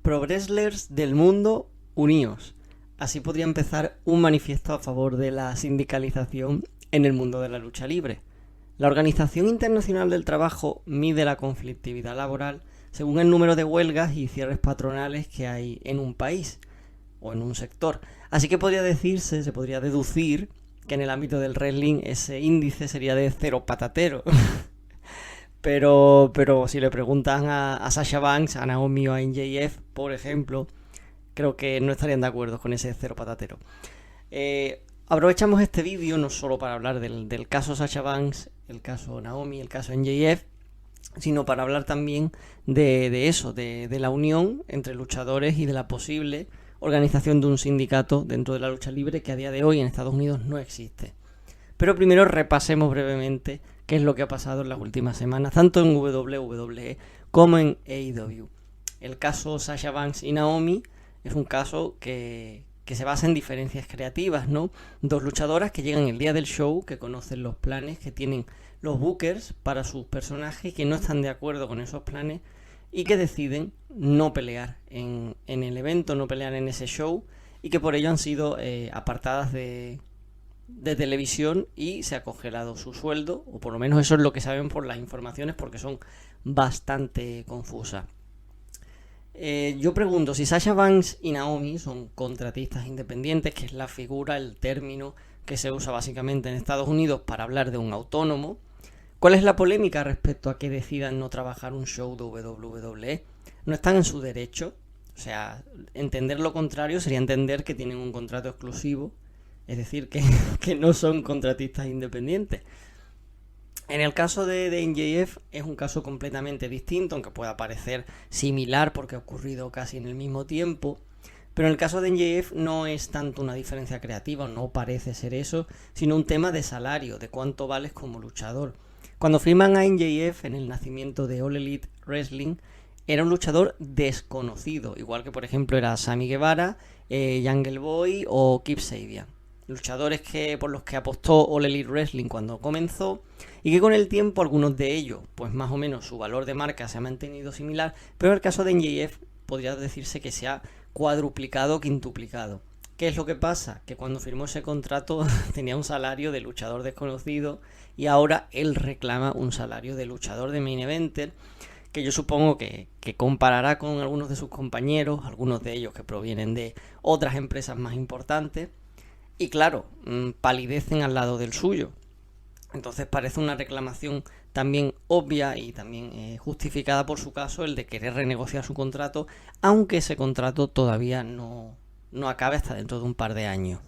Pro wrestlers del mundo, uníos. Así podría empezar un manifiesto a favor de la sindicalización en el mundo de la lucha libre. La Organización Internacional del Trabajo mide la conflictividad laboral según el número de huelgas y cierres patronales que hay en un país o en un sector. Así que se podría deducir que en el ámbito del wrestling ese índice sería de 0 patatero. Pero si le preguntan a Sasha Banks, a Naomi o a MJF, por ejemplo, creo que no estarían de acuerdo con ese 0 patatero. Aprovechamos este vídeo no solo para hablar del caso Sasha Banks, el caso Naomi, el caso MJF, sino para hablar también de la unión entre luchadores y de la posible organización de un sindicato dentro de la lucha libre que a día de hoy en Estados Unidos no existe. Pero primero repasemos brevemente qué es lo que ha pasado en las últimas semanas, tanto en WWE como en AEW. El caso Sasha Banks y Naomi es un caso que se basa en diferencias creativas, ¿no? Dos luchadoras que llegan el día del show, que conocen los planes que tienen los bookers para sus personajes, que no están de acuerdo con esos planes y que deciden no pelear en el evento, no pelear en ese show, y que por ello han sido apartadas de televisión y se ha congelado su sueldo, o por lo menos eso es lo que saben por las informaciones, porque son bastante confusas. Yo pregunto, si Sasha Banks y Naomi son contratistas independientes, que es la figura, el término que se usa básicamente en Estados Unidos para hablar de un autónomo, ¿cuál es la polémica respecto a que decidan no trabajar un show de WWE? ¿No están en su derecho? O sea, entender lo contrario sería entender que tienen un contrato exclusivo, es decir, que no son contratistas independientes. En el caso de MJF es un caso completamente distinto, aunque pueda parecer similar porque ha ocurrido casi en el mismo tiempo. Pero en el caso de MJF no es tanto una diferencia creativa, no parece ser eso, sino un tema de salario, de cuánto vales como luchador. Cuando firman a MJF en el nacimiento de All Elite Wrestling, era un luchador desconocido, igual que por ejemplo era Sammy Guevara, Jungle Boy o Kip Sabian. Luchadores por los que apostó All Elite Wrestling cuando comenzó, y que con el tiempo algunos de ellos, pues más o menos su valor de marca se ha mantenido similar, pero en el caso de MJF podría decirse que se ha cuadruplicado o quintuplicado. ¿Qué es lo que pasa? Que cuando firmó ese contrato tenía un salario de luchador desconocido y ahora él reclama un salario de luchador de main eventer, que yo supongo que comparará con algunos de sus compañeros, algunos de ellos que provienen de otras empresas más importantes, y claro, palidecen al lado del suyo. Entonces parece una reclamación también obvia y también justificada por su caso el de querer renegociar su contrato, aunque ese contrato todavía no acabe hasta dentro de un par de años.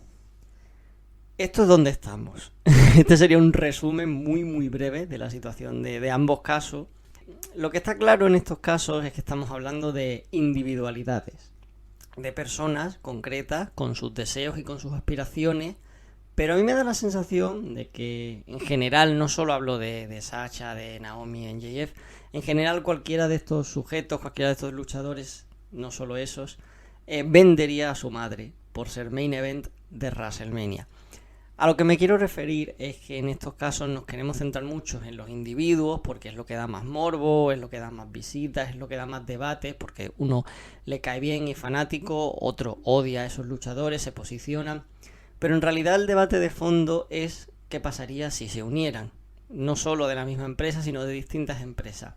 Esto es donde estamos. Este sería un resumen muy muy breve de la situación de ambos casos. Lo que está claro en estos casos es que estamos hablando de individualidades, de personas concretas con sus deseos y con sus aspiraciones, pero a mí me da la sensación de que en general, no solo hablo de Sasha, de Naomi, MJF, en general cualquiera de estos sujetos, cualquiera de estos luchadores, no solo esos, vendería a su madre por ser main event de WrestleMania. A lo que me quiero referir es que en estos casos nos queremos centrar mucho en los individuos porque es lo que da más morbo, es lo que da más visitas, es lo que da más debates, porque uno le cae bien y es fanático, otro odia a esos luchadores, se posicionan. Pero en realidad el debate de fondo es qué pasaría si se unieran, no solo de la misma empresa, sino de distintas empresas.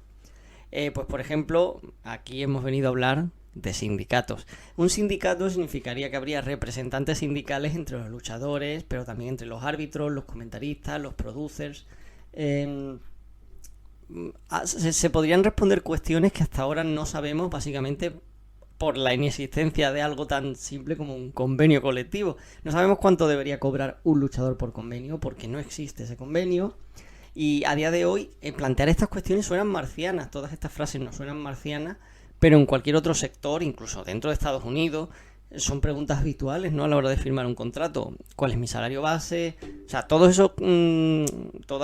Pues por ejemplo, aquí hemos venido a hablar de sindicatos. Un sindicato significaría que habría representantes sindicales entre los luchadores, pero también entre los árbitros, los comentaristas, los producers. Se podrían responder cuestiones que hasta ahora no sabemos, básicamente por la inexistencia de algo tan simple como un convenio colectivo. No sabemos cuánto debería cobrar un luchador por convenio, porque no existe ese convenio. Y a día de hoy, plantear estas cuestiones suenan marcianas, todas estas frases no suenan marcianas, pero en cualquier otro sector, incluso dentro de Estados Unidos, son preguntas habituales, ¿no? A la hora de firmar un contrato. ¿Cuál es mi salario base? O sea, todas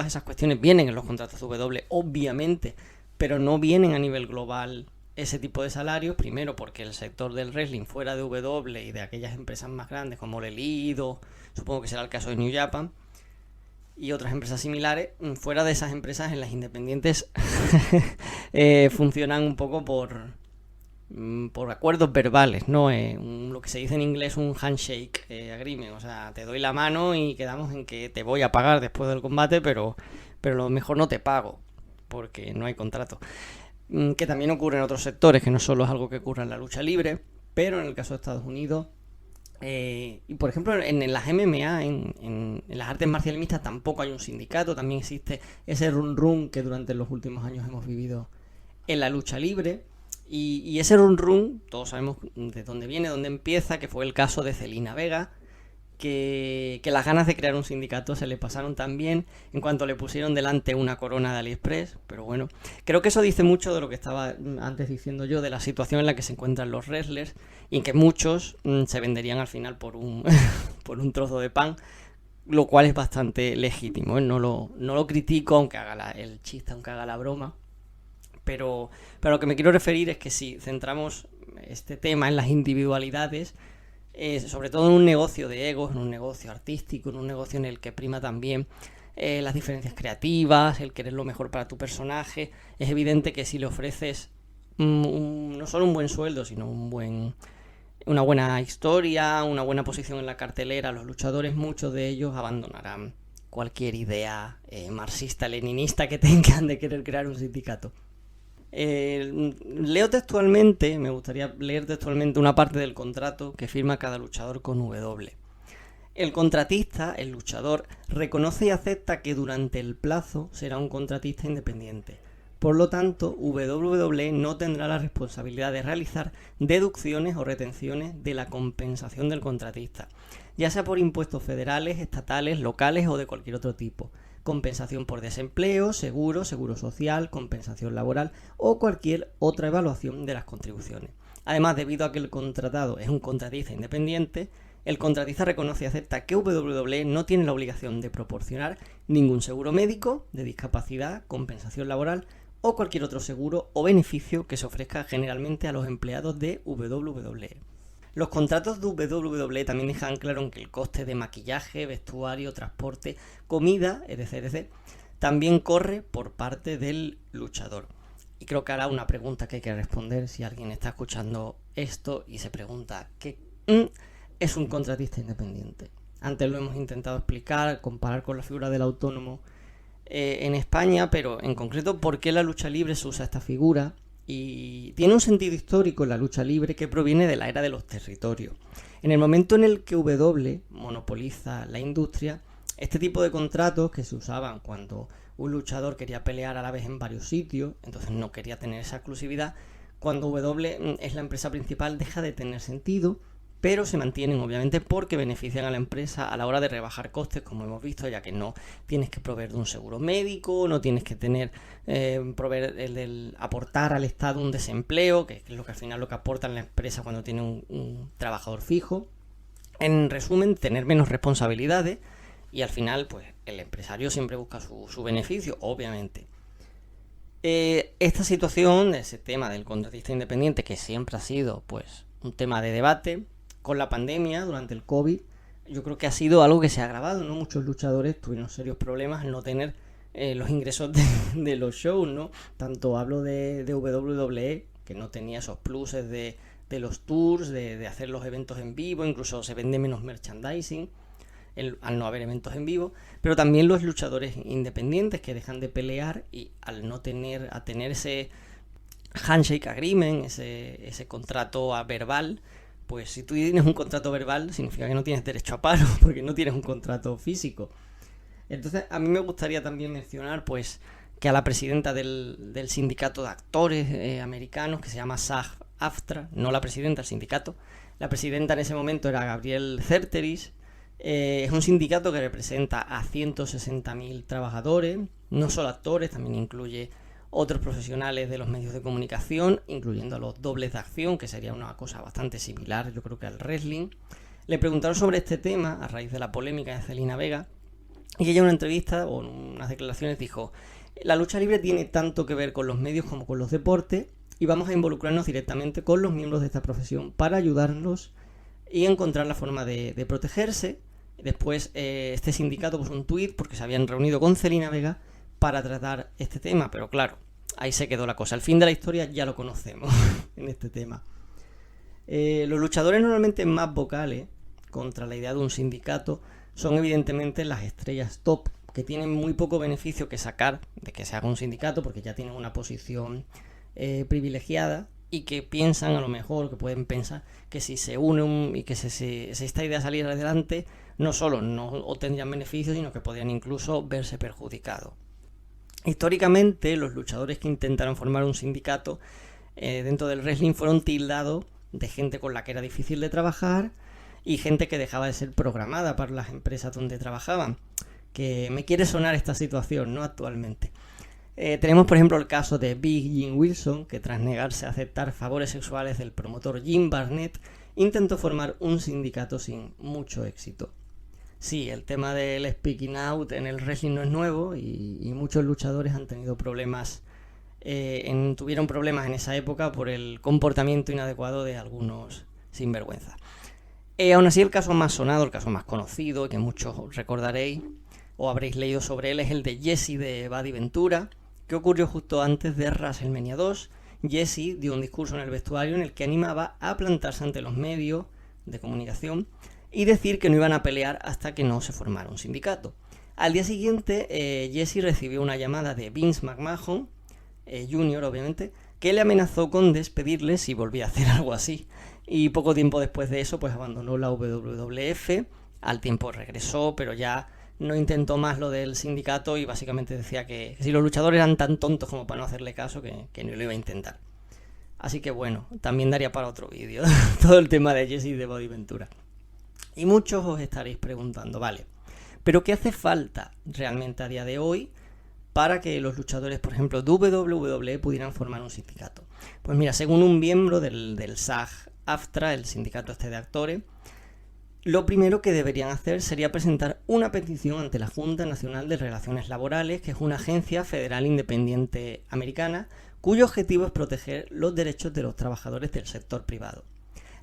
esas cuestiones vienen en los contratos de W, obviamente, pero no vienen a nivel global ese tipo de salarios. Primero porque el sector del wrestling fuera de W y de aquellas empresas más grandes como Lelido, supongo que será el caso de New Japan, y otras empresas similares, fuera de esas empresas en las independientes funcionan un poco por acuerdos verbales, ¿no? Lo que se dice en inglés un handshake agreement, o sea, te doy la mano y quedamos en que te voy a pagar después del combate, pero lo mejor no te pago, porque no hay contrato. Que también ocurre en otros sectores, que no solo es algo que ocurre en la lucha libre, pero en el caso de Estados Unidos, y por ejemplo en las MMA, en las artes marciales mixtas tampoco hay un sindicato, también existe ese run run que durante los últimos años hemos vivido en la lucha libre. Y ese run run, todos sabemos de dónde viene, dónde empieza, que fue el caso de Zelina Vega, que las ganas de crear un sindicato se le pasaron también en cuanto le pusieron delante una corona de AliExpress. Pero bueno, creo que eso dice mucho de lo que estaba antes diciendo yo, de la situación en la que se encuentran los wrestlers, y en que muchos se venderían al final por un, por un trozo de pan, lo cual es bastante legítimo, ¿eh? No lo critico, aunque haga el chiste, aunque haga la broma. Pero a lo que me quiero referir es que si centramos este tema en las individualidades, sobre todo en un negocio de egos, en un negocio artístico, en un negocio en el que prima también las diferencias creativas, el querer lo mejor para tu personaje, es evidente que si le ofreces no solo un buen sueldo, sino una buena historia, una buena posición en la cartelera, los luchadores, muchos de ellos abandonarán cualquier idea marxista-leninista que tengan de querer crear un sindicato. Leo textualmente, me gustaría leer textualmente una parte del contrato que firma cada luchador con W. El contratista, el luchador, reconoce y acepta que durante el plazo será un contratista independiente. Por lo tanto, WWE no tendrá la responsabilidad de realizar deducciones o retenciones de la compensación del contratista, ya sea por impuestos federales, estatales, locales o de cualquier otro tipo. Compensación por desempleo, seguro social, compensación laboral o cualquier otra evaluación de las contribuciones. Además, debido a que el contratado es un contratista independiente, el contratista reconoce y acepta que WWE no tiene la obligación de proporcionar ningún seguro médico, de discapacidad, compensación laboral o cualquier otro seguro o beneficio que se ofrezca generalmente a los empleados de WWE. Los contratos de WWE también dejan claro en que el coste de maquillaje, vestuario, transporte, comida, etc., también corre por parte del luchador. Y creo que ahora una pregunta que hay que responder si alguien está escuchando esto y se pregunta ¿qué es un contratista independiente? Antes lo hemos intentado explicar, comparar con la figura del autónomo en España, pero en concreto, ¿por qué la lucha libre se usa esta figura? Y tiene un sentido histórico en la lucha libre que proviene de la era de los territorios. En el momento en el que W monopoliza la industria, este tipo de contratos que se usaban cuando un luchador quería pelear a la vez en varios sitios, entonces no quería tener esa exclusividad, cuando W es la empresa principal deja de tener sentido, pero se mantienen obviamente porque benefician a la empresa a la hora de rebajar costes, como hemos visto, ya que no tienes que proveer de un seguro médico, no tienes que tener aportar al Estado un desempleo, que es lo que al final lo que aporta la empresa cuando tiene un trabajador fijo. En resumen, tener menos responsabilidades y al final pues el empresario siempre busca su beneficio, obviamente. Esta situación, ese tema del contratista independiente, que siempre ha sido pues un tema de debate, con la pandemia, durante el COVID, yo creo que ha sido algo que se ha agravado, ¿no? Muchos luchadores tuvieron serios problemas en no tener los ingresos de los shows, ¿no? Tanto hablo de WWE, que no tenía esos pluses de los tours, de hacer los eventos en vivo, incluso se vende menos merchandising al no haber eventos en vivo, pero también los luchadores independientes que dejan de pelear y al no tener ese handshake agreement, ese contrato verbal, pues si tú tienes un contrato verbal significa que no tienes derecho a paro porque no tienes un contrato físico. Entonces a mí me gustaría también mencionar pues que a la presidenta del sindicato de actores americanos, que se llama SAG-AFTRA, no la presidenta del sindicato, la presidenta en ese momento era Gabrielle Certeris. Es un sindicato que representa a 160.000 trabajadores, no solo actores, también incluye otros profesionales de los medios de comunicación, incluyendo a los dobles de acción, que sería una cosa bastante similar, yo creo que al wrestling. Le preguntaron sobre este tema a raíz de la polémica de Zelina Vega, y ella en una entrevista o en unas declaraciones dijo: la lucha libre tiene tanto que ver con los medios como con los deportes, y vamos a involucrarnos directamente con los miembros de esta profesión para ayudarnos y encontrar la forma de protegerse. Después este sindicato puso un tuit porque se habían reunido con Zelina Vega para tratar este tema, pero claro, ahí se quedó la cosa. El fin de la historia ya lo conocemos en este tema. Los luchadores normalmente más vocales contra la idea de un sindicato son evidentemente las estrellas top, que tienen muy poco beneficio que sacar de que se haga un sindicato porque ya tienen una posición privilegiada, y que piensan, a lo mejor, que pueden pensar que si se unen y que si esta idea saliera adelante, no solo no obtendrían beneficios, sino que podrían incluso verse perjudicados. Históricamente, los luchadores que intentaron formar un sindicato dentro del wrestling fueron tildados de gente con la que era difícil de trabajar y gente que dejaba de ser programada para las empresas donde trabajaban. Que me quiere sonar esta situación, ¿no? Actualmente. Tenemos, por ejemplo, el caso de Big Jim Wilson, que tras negarse a aceptar favores sexuales del promotor Jim Barnett, intentó formar un sindicato sin mucho éxito. Sí, el tema del speaking out en el wrestling no es nuevo y muchos luchadores han tenido problemas, tuvieron problemas en esa época por el comportamiento inadecuado de algunos sinvergüenzas. Aún así, el caso más sonado, el caso más conocido, que muchos recordaréis o habréis leído sobre él, es el de Jesse de Buddy Ventura, que ocurrió justo antes de WrestleMania 2. Jesse dio un discurso en el vestuario en el que animaba a plantarse ante los medios de comunicación y decir que no iban a pelear hasta que no se formara un sindicato. Al día siguiente, Jesse recibió una llamada de Vince McMahon, Jr., obviamente, que le amenazó con despedirle si volvía a hacer algo así. Y poco tiempo después de eso, pues abandonó la WWF. Al tiempo regresó, pero ya no intentó más lo del sindicato y básicamente decía que si los luchadores eran tan tontos como para no hacerle caso, que no lo iba a intentar. Así que bueno, también daría para otro vídeo todo el tema de Jesse de Buddy Ventura. Y muchos os estaréis preguntando, vale, ¿pero qué hace falta realmente a día de hoy para que los luchadores, por ejemplo, de WWE pudieran formar un sindicato? Pues mira, según un miembro del SAG-AFTRA, el sindicato de actores, lo primero que deberían hacer sería presentar una petición ante la Junta Nacional de Relaciones Laborales, que es una agencia federal independiente americana, cuyo objetivo es proteger los derechos de los trabajadores del sector privado.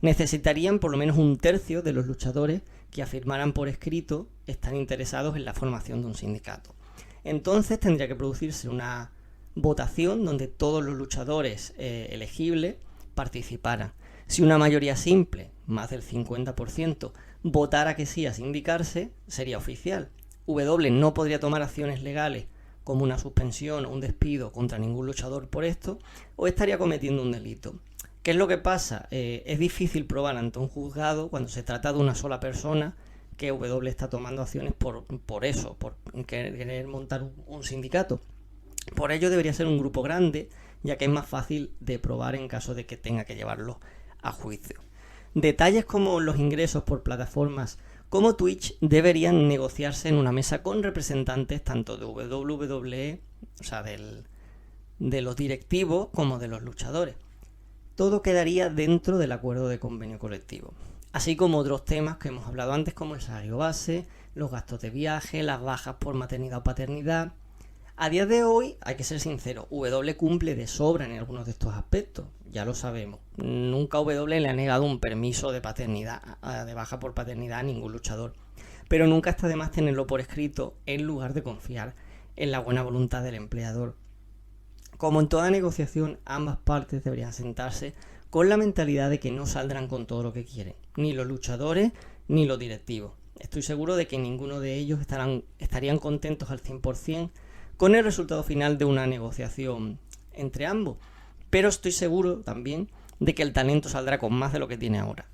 Necesitarían por lo menos un tercio de los luchadores que afirmaran por escrito estar interesados en la formación de un sindicato. Entonces tendría que producirse una votación donde todos los luchadores elegibles participaran. Si una mayoría simple, más del 50%, votara que sí a sindicarse, sería oficial. W no podría tomar acciones legales como una suspensión o un despido contra ningún luchador por esto, o estaría cometiendo un delito. ¿Qué es lo que pasa? Es difícil probar ante un juzgado, cuando se trata de una sola persona, que W está tomando acciones por eso, por querer montar un sindicato. Por ello debería ser un grupo grande, ya que es más fácil de probar en caso de que tenga que llevarlo a juicio. Detalles como los ingresos por plataformas como Twitch deberían negociarse en una mesa con representantes tanto de WWE, o sea, de los directivos, como de los luchadores. Todo quedaría dentro del acuerdo de convenio colectivo, así como otros temas que hemos hablado antes, como el salario base, los gastos de viaje, las bajas por maternidad o paternidad. A día de hoy, hay que ser sincero, W cumple de sobra en algunos de estos aspectos, ya lo sabemos. Nunca W le ha negado un permiso de paternidad, de baja por paternidad a ningún luchador, pero nunca está de más tenerlo por escrito en lugar de confiar en la buena voluntad del empleador. Como en toda negociación, ambas partes deberían sentarse con la mentalidad de que no saldrán con todo lo que quieren, ni los luchadores ni los directivos. Estoy seguro de que ninguno de ellos estarían contentos al 100% con el resultado final de una negociación entre ambos, pero estoy seguro también de que el talento saldrá con más de lo que tiene ahora.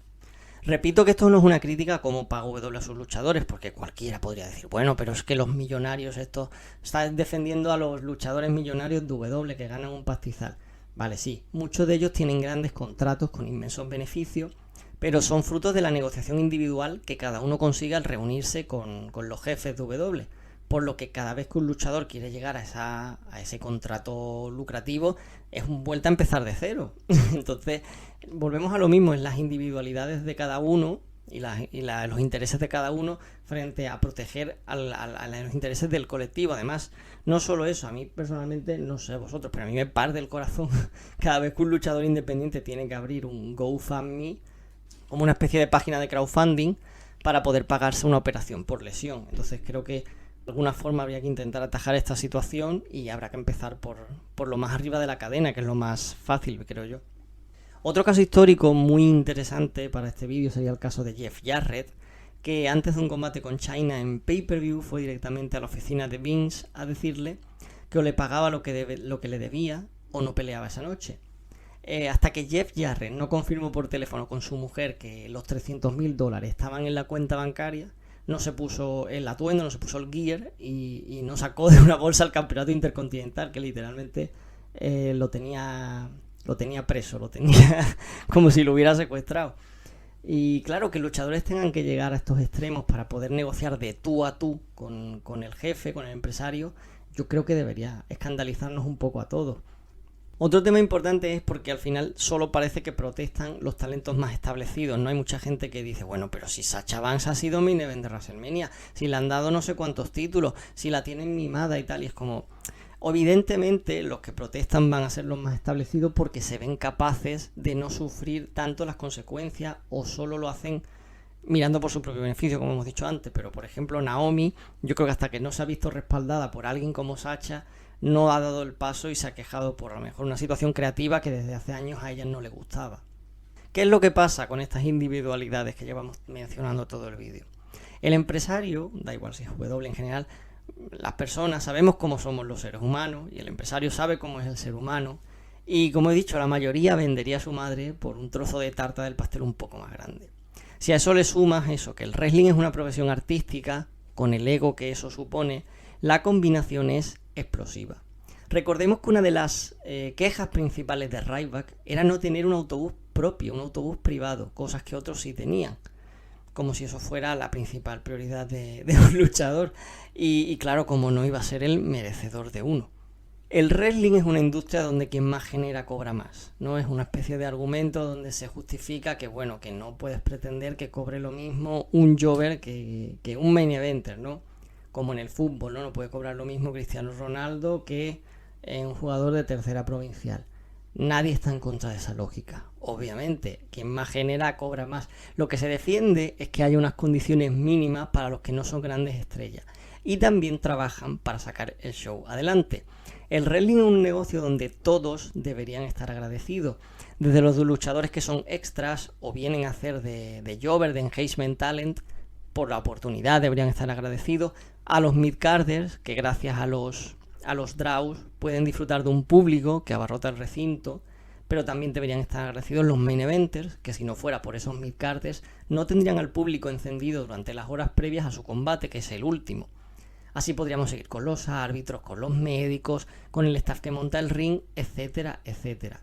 Repito que esto no es una crítica como paga W a sus luchadores, porque cualquiera podría decir, bueno, pero es que los millonarios estos están defendiendo a los luchadores millonarios de W que ganan un pastizal. Vale, sí, muchos de ellos tienen grandes contratos con inmensos beneficios, pero son frutos de la negociación individual que cada uno consigue al reunirse con los jefes de W. Por lo que cada vez que un luchador quiere llegar a ese contrato lucrativo, es vuelta a empezar de cero. Entonces, volvemos a lo mismo, en las individualidades de cada uno y los intereses de cada uno frente a proteger a los intereses del colectivo. Además, no solo eso, a mí personalmente, no sé vosotros, pero a mí me parte el corazón cada vez que un luchador independiente tiene que abrir un GoFundMe, como una especie de página de crowdfunding, para poder pagarse una operación por lesión. Entonces creo que De alguna forma habría que intentar atajar esta situación y habrá que empezar por lo más arriba de la cadena, que es lo más fácil, creo yo. Otro caso histórico muy interesante para este vídeo sería el caso de Jeff Jarrett, que antes de un combate con China en pay-per-view fue directamente a la oficina de Vince a decirle que o le pagaba lo que le debía o no peleaba esa noche. Hasta que Jeff Jarrett no confirmó por teléfono con su mujer que los $300,000 estaban en la cuenta bancaria, no se puso el atuendo, no se puso el gear y no sacó de una bolsa el campeonato intercontinental, que literalmente lo tenía preso, lo tenía como si lo hubiera secuestrado. Y claro, que luchadores tengan que llegar a estos extremos para poder negociar de tú a tú con el jefe, con el empresario, yo creo que debería escandalizarnos un poco a todos. Otro tema importante es porque al final solo parece que protestan los talentos más establecidos. No hay mucha gente que dice, bueno, pero si Sasha Banks ha sido main event de WrestleMania, si le han dado no sé cuántos títulos, si la tienen mimada y tal, y es como... Evidentemente los que protestan van a ser los más establecidos porque se ven capaces de no sufrir tanto las consecuencias o solo lo hacen mirando por su propio beneficio, como hemos dicho antes. Pero por ejemplo Naomi, yo creo que hasta que no se ha visto respaldada por alguien como Sasha, no ha dado el paso y se ha quejado por a lo mejor una situación creativa que desde hace años a ella no le gustaba. ¿Qué es lo que pasa con estas individualidades que llevamos mencionando todo el vídeo? El empresario, da igual si es W en general, las personas sabemos cómo somos los seres humanos y el empresario sabe cómo es el ser humano y, como he dicho, la mayoría vendería a su madre por un trozo de tarta del pastel un poco más grande. Si a eso le sumas eso, que el wrestling es una profesión artística, con el ego que eso supone, la combinación es explosiva. Recordemos que una de las quejas principales de Ryback era no tener un autobús propio, un autobús privado, cosas que otros sí tenían, como si eso fuera la principal prioridad de un luchador, y claro, como no iba a ser el merecedor de uno. El wrestling es una industria donde quien más genera cobra más, no es una especie de argumento donde se justifica que bueno, que no puedes pretender que cobre lo mismo un jobber que un main eventer, ¿no? Como en el fútbol, ¿no? No puede cobrar lo mismo Cristiano Ronaldo que un jugador de tercera provincial. Nadie está en contra de esa lógica. Obviamente, quien más genera cobra más. Lo que se defiende es que haya unas condiciones mínimas para los que no son grandes estrellas. Y también trabajan para sacar el show adelante. El wrestling es un negocio donde todos deberían estar agradecidos. Desde los luchadores que son extras o vienen a hacer de jobber, de engagement talent, por la oportunidad deberían estar agradecidos. A los mid-carders, que gracias a los draws pueden disfrutar de un público que abarrota el recinto, pero también deberían estar agradecidos los main eventers, que si no fuera por esos mid-carders no tendrían al público encendido durante las horas previas a su combate, que es el último. Así podríamos seguir con los árbitros, con los médicos, con el staff que monta el ring, etcétera, etcétera.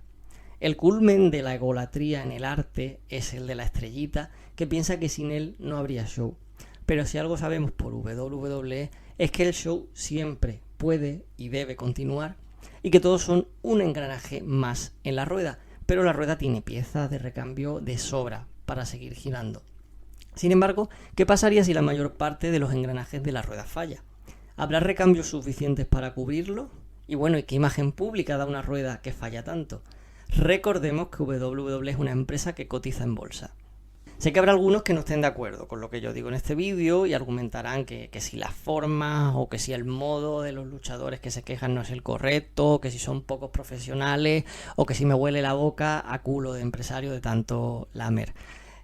El culmen de la egolatría en el arte es el de la estrellita, que piensa que sin él no habría show. Pero si algo sabemos por WWE es que el show siempre puede y debe continuar y que todos son un engranaje más en la rueda, pero la rueda tiene piezas de recambio de sobra para seguir girando. Sin embargo, ¿qué pasaría si la mayor parte de los engranajes de la rueda falla? ¿Habrá recambios suficientes para cubrirlo? Y bueno, ¿y qué imagen pública da una rueda que falla tanto? Recordemos que WWE es una empresa que cotiza en bolsa. Sé que habrá algunos que no estén de acuerdo con lo que yo digo en este vídeo y argumentarán que si las formas o que si el modo de los luchadores que se quejan no es el correcto, que si son pocos profesionales o que si me huele la boca a culo de empresario de tanto lamer.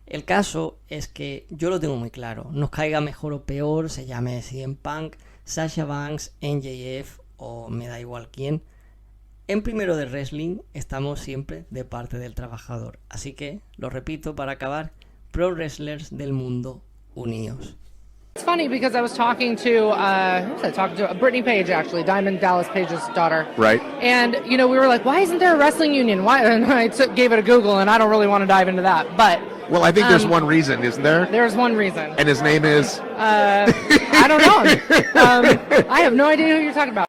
El caso es que yo lo tengo muy claro, nos caiga mejor o peor, se llame CM Punk, Sasha Banks, MJF o me da igual quién. En Primero de Wrestling estamos siempre de parte del trabajador, así que, lo repito para acabar, pro wrestlers del mundo, unidos. It's funny because I was talking to, who was I talking to? Brittany Page, actually, Diamond Dallas Page's daughter. Right. And, you know, we were like, why isn't there a wrestling union? Why? And I gave it a Google, and I don't really want to dive into that. But Well, I think there's one reason, isn't there? there's one reason. And his name is? I don't know. I have no idea who you're talking about.